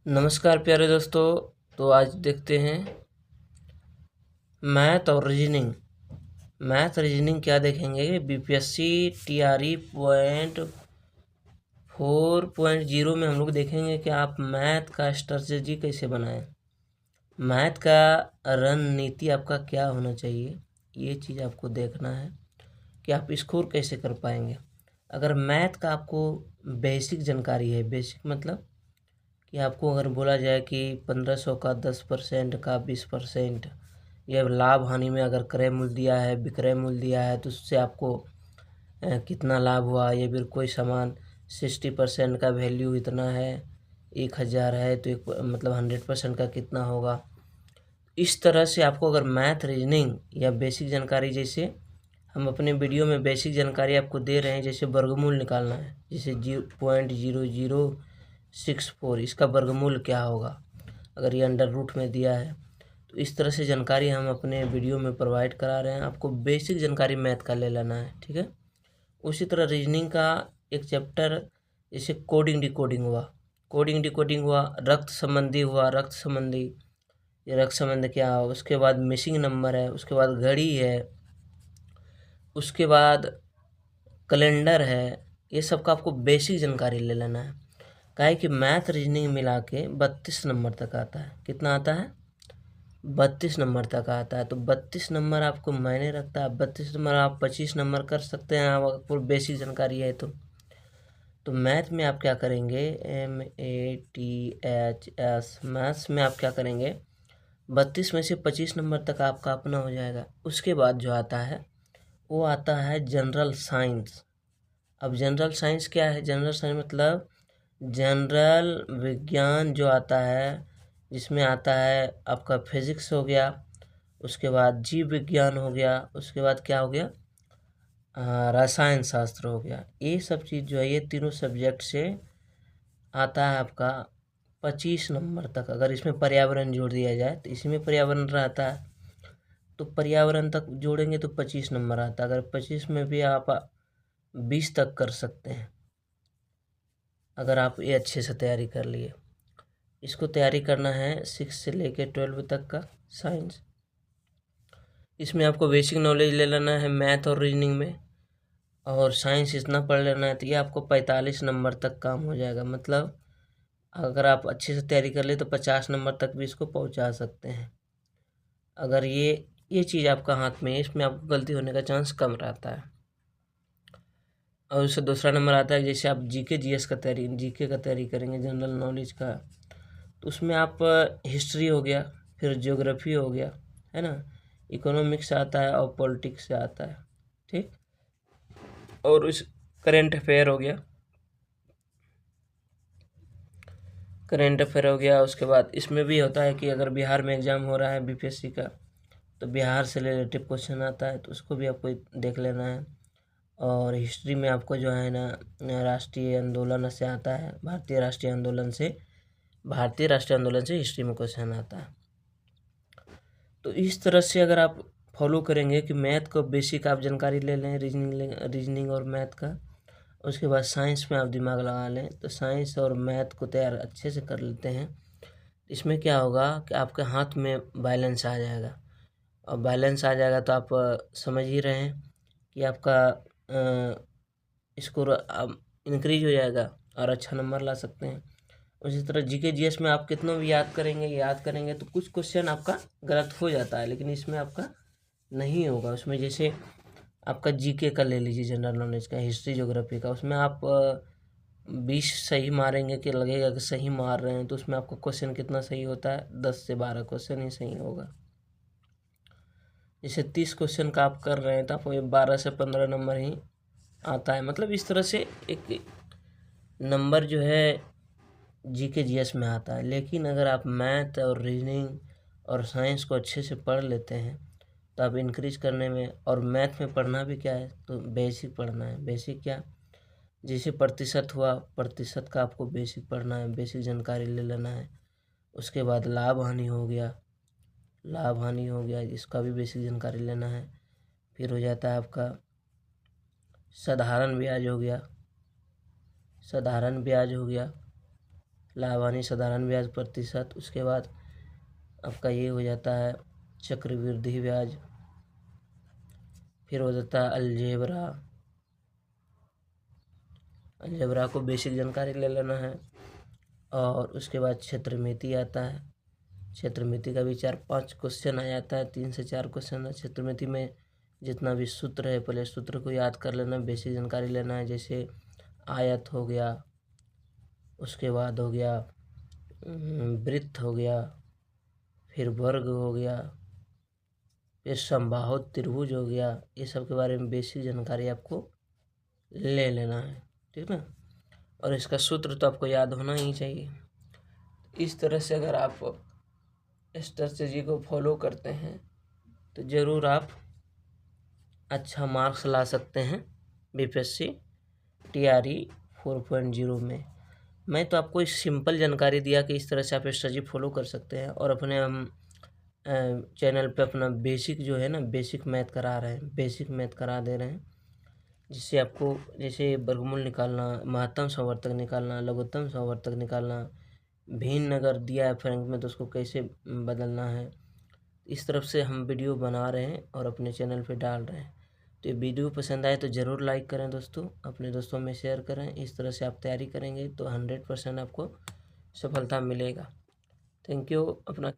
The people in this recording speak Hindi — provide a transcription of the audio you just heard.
नमस्कार प्यारे दोस्तों। तो आज देखते हैं मैथ और रीजनिंग क्या देखेंगे। बीपीएससी टीआरई पॉइंट 4.0 में हम लोग देखेंगे कि आप मैथ का स्ट्रेटजी कैसे बनाएं, मैथ का रणनीति आपका क्या होना चाहिए। ये चीज़ आपको देखना है कि आप स्कोर कैसे कर पाएंगे। अगर मैथ का आपको बेसिक जानकारी है, बेसिक मतलब कि आपको अगर बोला जाए कि 1500 का 10% का 20% या लाभ हानि में अगर क्रय मूल्य दिया है, विक्रय मूल्य दिया है, तो उससे आपको कितना लाभ हुआ, या फिर कोई सामान 60% का वैल्यू इतना है, 1000 है तो एक मतलब 100% का कितना होगा। इस तरह से आपको अगर मैथ रीजनिंग या बेसिक जानकारी, जैसे हम अपने वीडियो में बेसिक जानकारी आपको दे रहे हैं, जैसे वर्गमूल निकालना है, जैसे 0.0064 इसका वर्गमूल क्या होगा अगर ये अंडर रूट में दिया है, तो इस तरह से जानकारी हम अपने वीडियो में प्रोवाइड करा रहे हैं। आपको बेसिक जानकारी मैथ का ले लेना है, ठीक है। उसी तरह रीजनिंग का एक चैप्टर जैसे कोडिंग डिकोडिंग हुआ, रक्त संबंधी हुआ, रक्त संबंधी, ये रक्त संबंध क्या है, उसके बाद मिसिंग नंबर है, उसके बाद घड़ी है, उसके बाद कैलेंडर है। ये सब का आपको बेसिक जानकारी ले लेना है। काहे कि मैथ रीजनिंग मिला के 32 नंबर तक आता है। कितना आता है? 32 नंबर तक आता है। तो 32 नंबर आपको मायने रखता है। 32 नंबर आप 25 नंबर कर सकते हैं आपको बेसिक जानकारी है तो मैथ में आप क्या करेंगे, MATHS मैथ्स में आप क्या करेंगे, 32 में से 25 नंबर तक आपका अपना हो जाएगा। उसके बाद जो आता है वो आता है जनरल साइंस। अब जनरल साइंस क्या है? जनरल साइंस मतलब जनरल विज्ञान जो आता है, जिसमें आता है आपका फिजिक्स हो गया, उसके बाद जीव विज्ञान हो गया, उसके बाद क्या हो गया, रसायन शास्त्र हो गया। ये सब चीज़ जो है, ये तीनों सब्जेक्ट से आता है आपका 25 नंबर तक। अगर इसमें पर्यावरण जोड़ दिया जाए तो इसमें पर्यावरण रहता है, तो पर्यावरण तक जोड़ेंगे तो 25 नंबर आता है। अगर 25 में भी आप 20 तक कर सकते हैं, अगर आप ये अच्छे से तैयारी कर लिए। इसको तैयारी करना है 6 से लेके 12 तक का साइंस। इसमें आपको बेसिक नॉलेज ले लेना है मैथ और रीजनिंग में, और साइंस इतना पढ़ लेना है तो ये आपको 45 नंबर तक काम हो जाएगा। मतलब अगर आप अच्छे से तैयारी कर ले तो 50 नंबर तक भी इसको पहुंचा सकते हैं। अगर ये चीज़ आपका हाथ में है, इसमें आपको गलती होने का चांस कम रहता है। और उससे दूसरा नंबर आता है, जैसे आप जीके का तैयारी करेंगे, जनरल नॉलेज का, तो उसमें आप हिस्ट्री हो गया, फिर ज्योग्राफी हो गया, है ना, इकोनॉमिक्स आता है और पॉलिटिक्स से आता है, ठीक। और उस करेंट अफेयर हो गया। उसके बाद इसमें भी होता है कि अगर बिहार में एग्ज़ाम हो रहा है बीपीएससी का, तो बिहार से रिलेटिव क्वेश्चन आता है, तो उसको भी आपको देख लेना है। और हिस्ट्री में आपको जो है ना, राष्ट्रीय आंदोलन से आता है, भारतीय राष्ट्रीय आंदोलन से हिस्ट्री में क्वेश्चन आता है। तो इस तरह से अगर आप फॉलो करेंगे कि मैथ को बेसिक आप जानकारी ले लें, रीजनिंग और मैथ का, उसके बाद साइंस में आप दिमाग लगा लें, तो साइंस और मैथ को तैयार अच्छे से कर लेते हैं। इसमें क्या होगा कि आपके हाथ में बैलेंस आ जाएगा, और बैलेंस आ जाएगा तो आप समझ ही रहे हैं कि आपका स्कोर इंक्रीज हो जाएगा और अच्छा नंबर ला सकते हैं। उसी तरह जीके जीएस में आप कितना भी याद करेंगे तो कुछ क्वेश्चन आपका गलत हो जाता है, लेकिन इसमें आपका नहीं होगा। उसमें जैसे आपका जीके का ले लीजिए, जनरल नॉलेज का, हिस्ट्री ज्योग्राफी का, उसमें आप 20 सही मारेंगे कि लगेगा कि सही मार रहे हैं, तो उसमें आपका क्वेश्चन कितना सही होता है, 10 से 12 क्वेश्चन ही सही होगा। जैसे 30 क्वेश्चन का आप कर रहे हैं तो आपको 12 से 15 नंबर ही आता है। मतलब इस तरह से एक नंबर जो है जीके जीएस में आता है। लेकिन अगर आप मैथ और रीजनिंग और साइंस को अच्छे से पढ़ लेते हैं तो आप इंक्रीज करने में, और मैथ में पढ़ना भी क्या है, तो बेसिक पढ़ना है। बेसिक क्या, जैसे प्रतिशत हुआ, प्रतिशत का आपको बेसिक पढ़ना है, बेसिक जानकारी ले लेना है। उसके बाद लाभ हानि हो गया, इसका भी बेसिक जानकारी लेना है। फिर हो जाता है आपका साधारण ब्याज हो गया, लाभानी साधारण ब्याज प्रतिशत, उसके बाद आपका ये हो जाता है चक्रवृद्धि ब्याज, फिर हो जाता है अलजेब्रा को बेसिक जानकारी ले लेना है। और उसके बाद क्षेत्रमिति आता है। क्षेत्रमिति का भी 4-5 क्वेश्चन आ जाता है, 3 से 4 क्वेश्चन है। क्षेत्रमिति में जितना भी सूत्र है पहले सूत्र को याद कर लेना, बेसिक जानकारी लेना है। जैसे आयत हो गया, उसके बाद हो गया वृत्त हो गया, फिर वर्ग हो गया, फिर समबाहु त्रिभुज हो गया। ये सब के बारे में बेसिक जानकारी आपको ले लेना है, ठीक ना। और इसका सूत्र तो आपको याद होना ही चाहिए। इस तरह से अगर आप स्ट्रेटजी को फॉलो करते हैं तो ज़रूर आप अच्छा मार्क्स ला सकते हैं बीपीएससी TRE 4.0 में। मैं तो आपको एक सिंपल जानकारी दिया कि इस तरह से आप स्ट्रेटजी फॉलो कर सकते हैं। और अपने हम चैनल पे अपना बेसिक जो है ना, बेसिक मैथ करा रहे हैं, बेसिक मैथ करा दे रहे हैं, जिससे आपको जैसे वर्गमूल निकालना, महत्तम संवर्तक निकालना, लघुत्तम संवर्तक निकालना, भिन्न अगर दिया है फ्रैंक में तो उसको कैसे बदलना है, इस तरफ से हम वीडियो बना रहे हैं और अपने चैनल पे डाल रहे हैं। तो ये वीडियो पसंद आए तो ज़रूर लाइक करें दोस्तों, अपने दोस्तों में शेयर करें। इस तरह से आप तैयारी करेंगे तो 100% आपको सफलता मिलेगा। Thank you. अपना